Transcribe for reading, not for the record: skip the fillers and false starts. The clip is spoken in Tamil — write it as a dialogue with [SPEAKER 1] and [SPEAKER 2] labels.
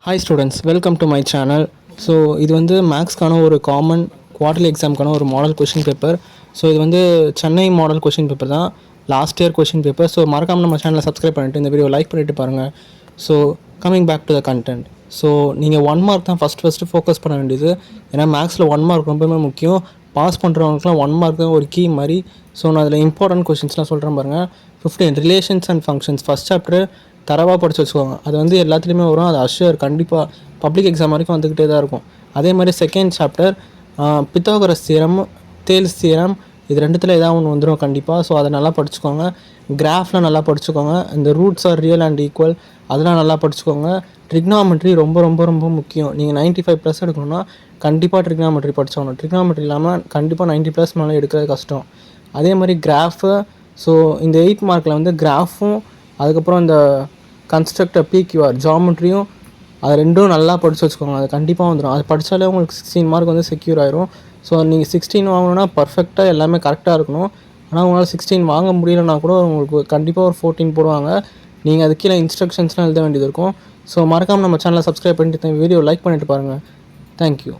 [SPEAKER 1] Hi students, welcome to my channel. So இது வந்து மேக்ஸ்க்கான ஒரு காமன் குவார்டர்லி எக்ஸாமுக்கான ஒரு மாடல் கொஷின் பேப்பர். ஸோ இது வந்து சென்னை மாடல் கொஷின் பேப்பர் தான், last year question paper. So மறக்காமல் நம்ம சேனலை சப்ஸ்கிரைப் பண்ணிவிட்டு இந்த வீடியோ லைக் பண்ணிவிட்டு பாருங்கள். So coming back to the content. So நீங்கள் 1 மார்க் தான் ஃபஸ்ட்டு ஃபோக்கஸ் பண்ண வேண்டியது. ஏன்னா மேக்ஸில் 1 மார்க் ரொம்பவே முக்கியம். பாஸ் பண்ணுறவங்களுக்குலாம் 1 மார்க் தான் ஒரு கீ மாதிரி. ஸோ நான் அதில் இம்பார்ட்டன்ட் கொஷின்ஸ்லாம் சொல்கிறேன் பாருங்கள். 15 relations and functions first chapter தரவாக படித்து வச்சுக்கோங்க. அது வந்து எல்லாத்துலேயுமே வரும், அது அஷ்யூர் கண்டிப்பாக பப்ளிக் எக்ஸாம் வரைக்கும் வந்துக்கிட்டே தான் இருக்கும். அதே மாதிரி second chapter Pythagoras theorem, தேல்ஸ் theorem, இது ரெண்டுத்தில் ஏதாவது ஒன்று வந்துடும் கண்டிப்பாக. ஸோ அதை நல்லா படிச்சுக்கோங்க. கிராஃப்லாம் நல்லா படிச்சுக்கோங்க. இந்த roots are real and equal அதெல்லாம் நல்லா படிச்சுக்கோங்க. ட்ரிக்னாமெட்ரி ரொம்ப ரொம்ப ரொம்ப முக்கியம். நீங்கள் 95+ எடுக்கணும்னா கண்டிப்பாக ட்ரிக்னாமெட்ரி படிச்சோணும். ட்ரிக்னாமெட்ரி இல்லாமல் கண்டிப்பாக 90+ மேலே எடுக்கிறது கஷ்டம். அதே மாதிரி கிராஃபு. ஸோ இந்த 8 மார்க்கில் வந்து கிராஃபும் அதுக்கப்புறம் இந்த கன்ஸ்ட்ரக்டர் பிக்யூஆர் ஜாமெட்ரியும் அது ரெண்டும் நல்லா படித்து வச்சுக்கோங்க. அது கண்டிப்பாக வந்துடும். அது படித்தாலே உங்களுக்கு 16 மார்க் வந்து செக்யூர் ஆயிரும். ஸோ நீங்கள் 16 வாங்கணுன்னா பர்ஃபெக்டாக எல்லாமே கரெக்டாக இருக்கணும். ஆனால் உங்களால் 16 வாங்க முடியலன்னா கூட உங்களுக்கு கண்டிப்பாக ஒரு 14 போடுவாங்க. நீங்கள் அது கீழே இன்ஸ்ட்ரக்ஷன்ஸ்லாம் எழுத வேண்டியது இருக்கும். ஸோ மறக்காமல் நம்ம சேனலை சப்ஸ்கிரைப் பண்ணிட்டு வீடியோ லைக் பண்ணிவிட்டு பாருங்கள். தேங்க்யூ.